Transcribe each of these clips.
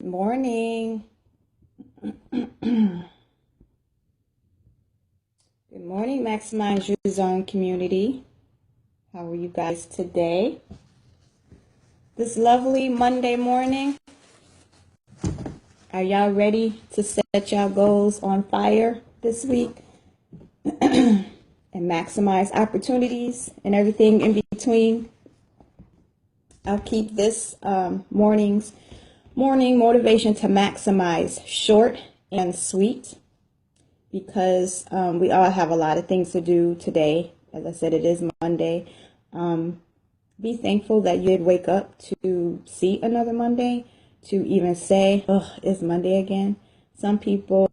Morning. Good morning, Maximize Your Zone community. How are you guys today? This lovely Monday morning. Are y'all ready to set y'all goals on fire this week and maximize opportunities and everything in between? I'll keep this morning motivation to maximize short and sweet because we all have a lot of things to do today. As I said, it is Monday. Be thankful that you did wake up to see another Monday, to even say, oh, it's Monday again. Some people,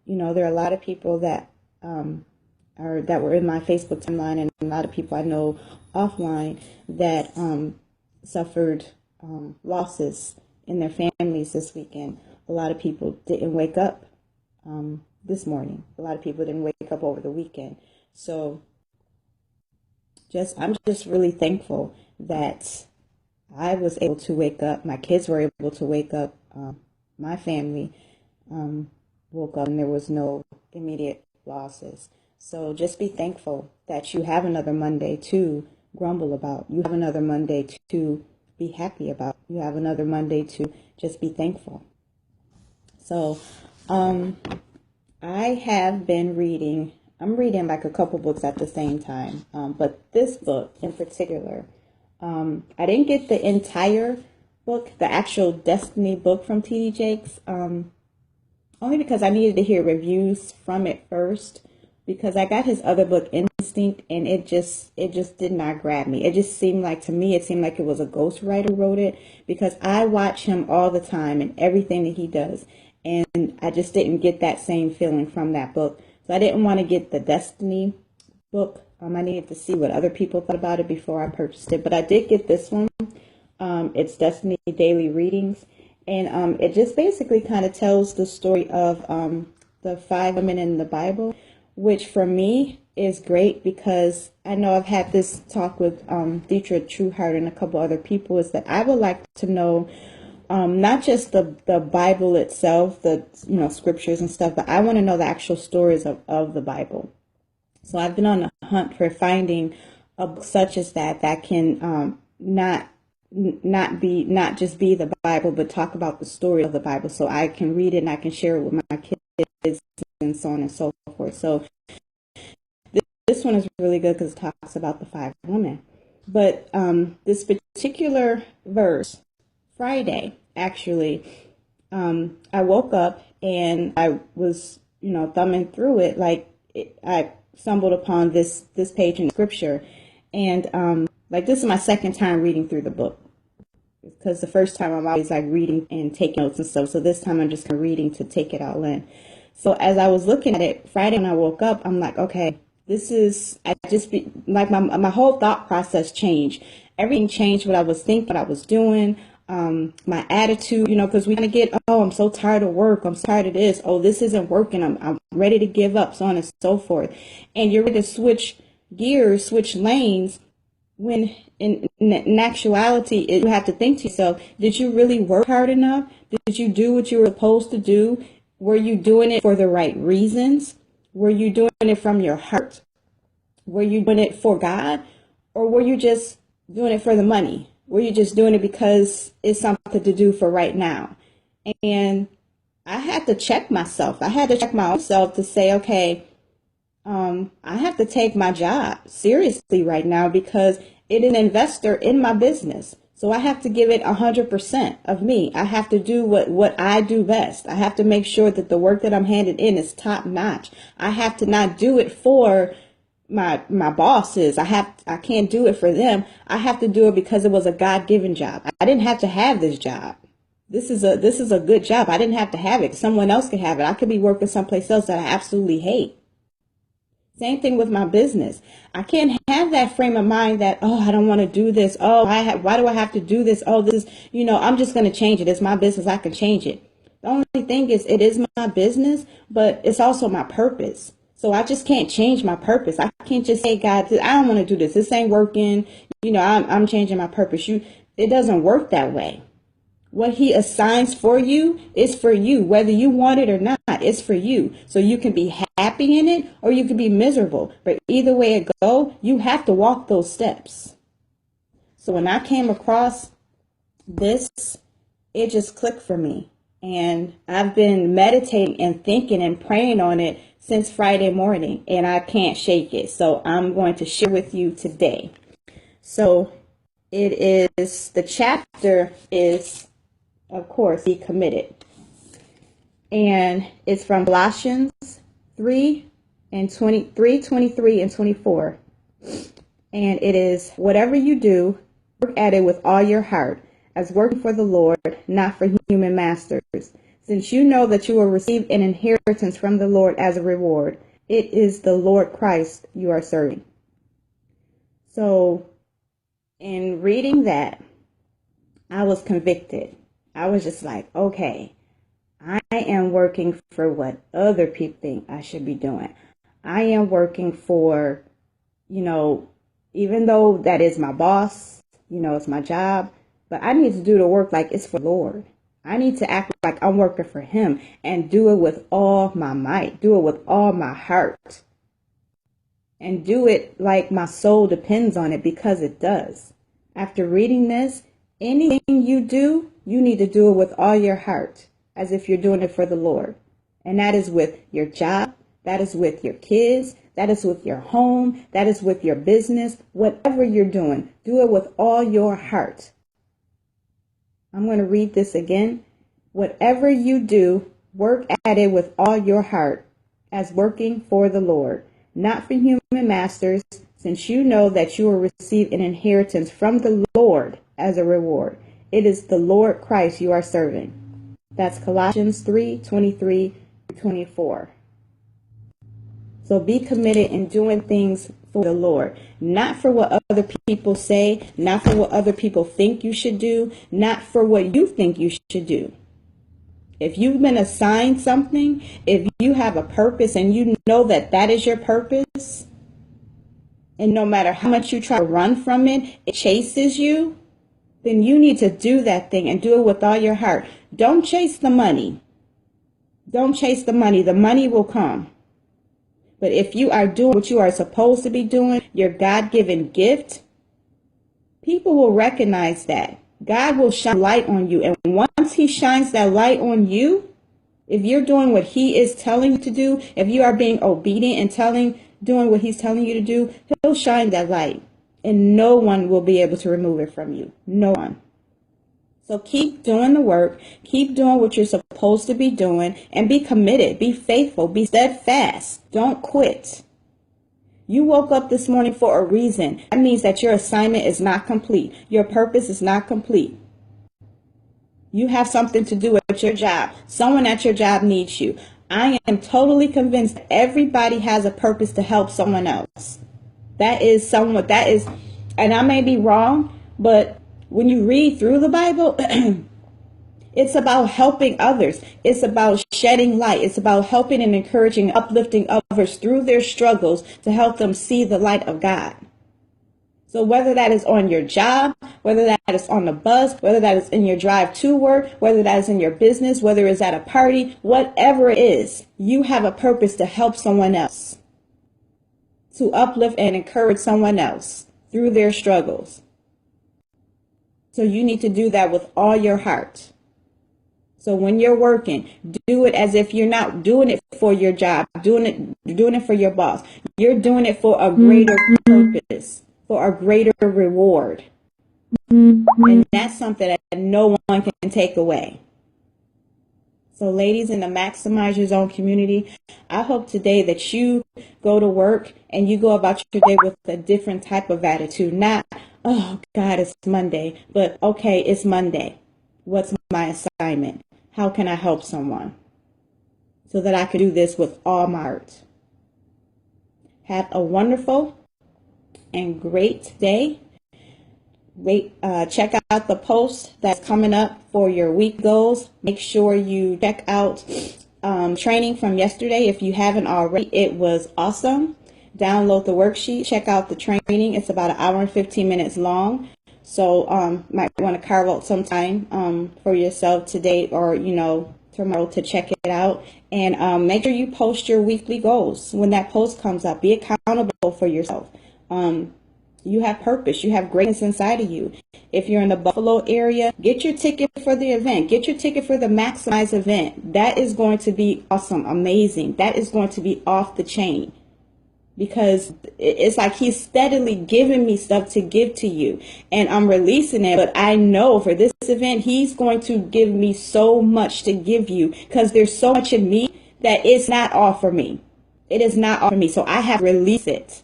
there are a lot of people that that were in my Facebook timeline, and a lot of people I know offline that suffered losses in their families this weekend. A lot of people didn't wake up this morning. A lot of people didn't wake up over the weekend. So I'm just really thankful that I was able to wake up. My kids were able to wake up. My family woke up and there was no immediate losses. So just be thankful that you have another Monday to grumble about. You have another Monday to be happy about. You have another Monday to just be thankful. So I have been reading. I'm reading like a couple books at the same time. But this book in particular, I didn't get the entire book, the actual Destiny book from T.D. Jakes, only because I needed to hear reviews from it first, because I got his other book, Instinct, and it just did not grab me. It just seemed like, to me, it was a ghostwriter who wrote it, because I watch him all the time and everything that he does, and I just didn't get that same feeling from that book. So I didn't want to get the Destiny book. I needed to see what other people thought about it before I purchased it. But I did get this one. It's Destiny Daily Readings. And it just basically kind of tells the story of the 5 women in the Bible, which for me is great, because I know I've had this talk with Dietrich Trueheart and a couple other people, is that I would like to know not just the Bible itself, the scriptures and stuff, but I want to know the actual stories of the Bible. So I've been on the hunt for finding a book such as that can not just be the Bible, but talk about the story of the Bible, so I can read it and I can share it with my kids and so on and so forth. So this one is really good because it talks about the 5 women. But this particular verse, Friday, actually, I woke up and I was, thumbing through it. I stumbled upon this page in scripture, and this is my second time reading through the book, because the first time I'm always reading and taking notes and stuff. So this time I'm just reading to take it all in. So as I was looking at it Friday when I woke up, I'm like, okay, my whole thought process changed. Everything changed, what I was thinking, what I was doing, my attitude, because we kind of get, oh, I'm so tired of work. I'm so tired of this. Oh, this isn't working. I'm ready to give up, so on and so forth. And you're ready to switch gears, switch lanes, when in actuality, you have to think to yourself, did you really work hard enough? Did you do what you were supposed to do? Were you doing it for the right reasons? Were you doing it from your heart? Were you doing it for God? Or were you just doing it for the money? Were you just doing it because it's something to do for right now? And I had to check myself. I had to check my own self to say, okay, I have to take my job seriously right now, because it is an investor in my business. So I have to give it 100% of me. I have to do what I do best. I have to make sure that the work that I'm handed in is top notch. I have to not do it for my bosses. I can't do it for them. I have to do it because it was a God-given job. I didn't have to have this job. This is a good job. I didn't have to have it. Someone else could have it. I could be working someplace else that I absolutely hate. Same thing with my business. I can't have that frame of mind that, oh, I don't want to do this. Oh, why do I have to do this? Oh, this is, I'm just going to change it. It's my business. I can change it. The only thing is, it is my business, but it's also my purpose. So I just can't change my purpose. I can't just say, God, I don't want to do this. This ain't working. I'm changing my purpose. It doesn't work that way. What he assigns for you is for you, whether you want it or not. It's for you. So you can be happy in it or you can be miserable. But either way it goes, you have to walk those steps. So when I came across this, it just clicked for me. And I've been meditating and thinking and praying on it since Friday morning, and I can't shake it. So I'm going to share with you today. So the chapter is, of course, be committed. And it's from Colossians 3 and 23, 23 and 24. And it is, whatever you do, work at it with all your heart, as working for the Lord, not for human masters, since you know that you will receive an inheritance from the Lord as a reward. It is the Lord Christ you are serving. So in reading that, I was convicted. I was just like, okay, I am working for what other people think I should be doing. I am working for, even though that is my boss, it's my job, but I need to do the work like it's for the Lord. I need to act like I'm working for him and do it with all my might, do it with all my heart, and do it like my soul depends on it, because it does. After reading this, anything you do, you need to do it with all your heart, as if you're doing it for the Lord. And that is with your job, that is with your kids, that is with your home, that is with your business, whatever you're doing, do it with all your heart. I'm going to read this again. Whatever you do, work at it with all your heart, as working for the Lord, not for human masters, since you know that you will receive an inheritance from the Lord as a reward. It is the Lord Christ you are serving. That's Colossians 3, 23, 24. So be committed in doing things for the Lord, not for what other people say, not for what other people think you should do, not for what you think you should do. If you've been assigned something, if you have a purpose and you know that that is your purpose, and no matter how much you try to run from it, it chases you, then you need to do that thing and do it with all your heart. Don't chase the money. Don't chase the money. The money will come. But if you are doing what you are supposed to be doing, your God-given gift, people will recognize that. God will shine light on you. And once he shines that light on you, if you're doing what he is telling you to do, if you are being obedient and doing what he's telling you to do, he'll shine that light. And no one will be able to remove it from you. No one. So keep doing the work, keep doing what you're supposed to be doing, and be committed, be faithful, be steadfast. Don't quit. You woke up this morning for a reason. That means that your assignment is not complete. Your purpose is not complete. You have something to do with your job. Someone at your job needs you. I am totally convinced that everybody has a purpose to help someone else. And I may be wrong, but when you read through the Bible, it's about helping others. It's about shedding light. It's about helping and encouraging, uplifting others through their struggles to help them see the light of God. So whether that is on your job, whether that is on the bus, whether that is in your drive to work, whether that is in your business, whether it's at a party, whatever it is, you have a purpose to help someone else, to uplift and encourage someone else through their struggles. So you need to do that with all your heart. So when you're working, do it as if you're not doing it for your job, doing it for your boss. You're doing it for a greater purpose, for a greater reward. And that's something that no one can take away. So ladies in the Maximize Your Zone community, I hope today that you go to work and you go about your day with a different type of attitude. Not, oh God, it's Monday, but okay, it's Monday. What's my assignment? How can I help someone? So that I can do this with all my heart. Have a wonderful and great day. Check out the post that's coming up for your week goals. Make sure you check out training from yesterday if you haven't already. It was awesome. Download the worksheet. Check out the training. It's about 1 hour and 15 minutes long. So might want to carve out some time for yourself today or, tomorrow to check it out. And make sure you post your weekly goals when that post comes up. Be accountable for yourself. You have purpose. You have greatness inside of you. If you're in the Buffalo area, get your ticket for the event. Get your ticket for the Maximize event. That is going to be awesome, amazing. That is going to be off the chain. Because it's like he's steadily giving me stuff to give to you. And I'm releasing it. But I know for this event, he's going to give me so much to give you. Because there's so much in me that it's not all for me. It is not all for me. So I have to release it.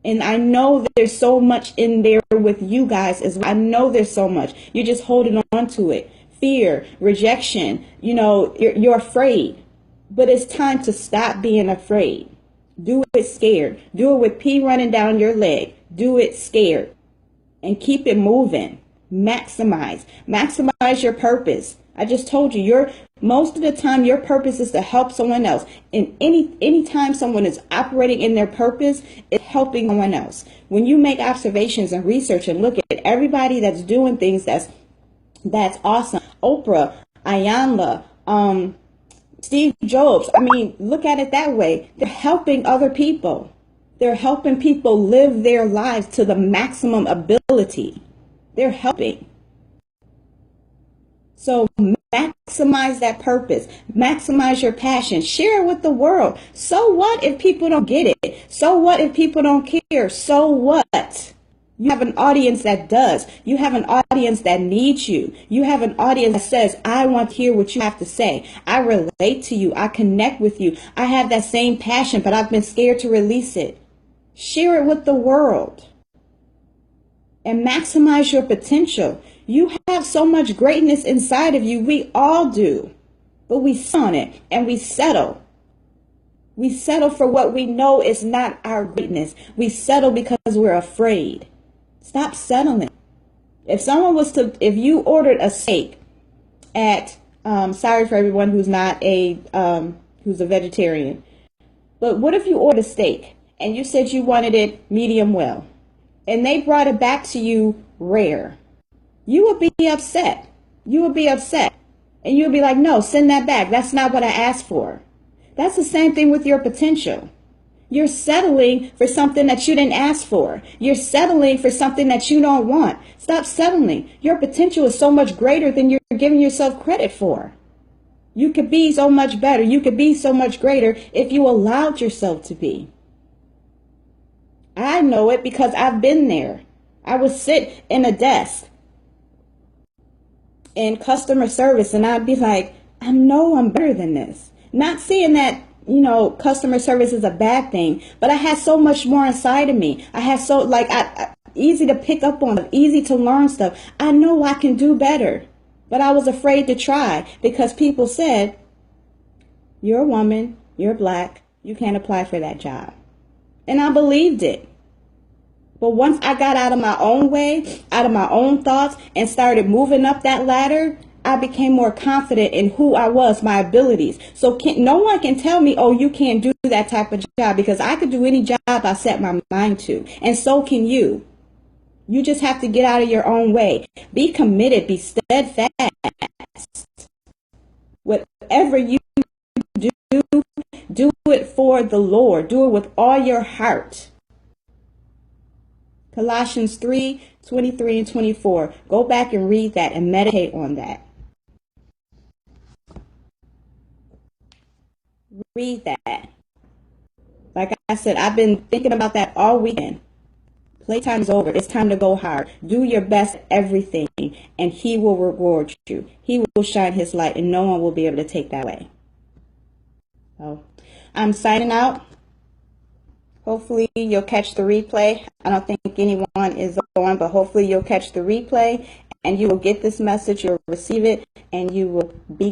And I know that there's so much in there with you guys as well. I know there's so much. You're just holding on to it. Fear, rejection, you're afraid. But it's time to stop being afraid. Do it scared. Do it with pee running down your leg. Do it scared. And keep it moving. Maximize. Maximize your purpose. I just told you, most of the time your purpose is to help someone else. And any time someone is operating in their purpose, it's helping someone else. When you make observations and research and look at everybody that's doing things that's awesome. Oprah, Ayanla, Steve Jobs. I mean, look at it that way. They're helping other people. They're helping people live their lives to the maximum ability. They're helping. So maximize that purpose. Maximize your passion. Share it with the world. So what if people don't get it? So what if people don't care? So what? You have an audience that does. You have an audience that needs you. You have an audience that says, I want to hear what you have to say. I relate to you. I connect with you. I have that same passion, but I've been scared to release it. Share it with the world. And maximize your potential. You have so much greatness inside of you. We all do. But we sit on it and we settle. We settle for what we know is not our greatness. We settle because we're afraid. Stop settling. If you ordered a steak at, sorry for everyone who's not who's a vegetarian, but what if you ordered a steak and you said you wanted it medium well, and they brought it back to you rare? You would be upset. You would be upset. And you would be like, no, send that back. That's not what I asked for. That's the same thing with your potential. You're settling for something that you didn't ask for. You're settling for something that you don't want. Stop settling. Your potential is so much greater than you're giving yourself credit for. You could be so much better. You could be so much greater if you allowed yourself to be. I know it because I've been there. I would sit in a desk in customer service and I'd be like, I know I'm better than this. Not saying that, customer service is a bad thing, but I had so much more inside of me. I had easy to pick up on, easy to learn stuff. I know I can do better, but I was afraid to try because people said, you're a woman, you're black, you can't apply for that job. And I believed it. But once I got out of my own way, out of my own thoughts, and started moving up that ladder, I became more confident in who I was, my abilities. So no one can tell me, oh, you can't do that type of job, because I could do any job I set my mind to. And so can you. You just have to get out of your own way. Be committed, be steadfast. Whatever you do it for the Lord. Do it with all your heart. Colossians 3:23 and 24. Go back and read that and meditate on that. Read that. Like I said, I've been thinking about that all weekend. Playtime's over. It's time to go hard. Do your best at everything, and He will reward you. He will shine His light, and no one will be able to take that away. So, I'm signing out. Hopefully you'll catch the replay. I don't think anyone is on, but hopefully you'll catch the replay and you will get this message, you'll receive it, and you will be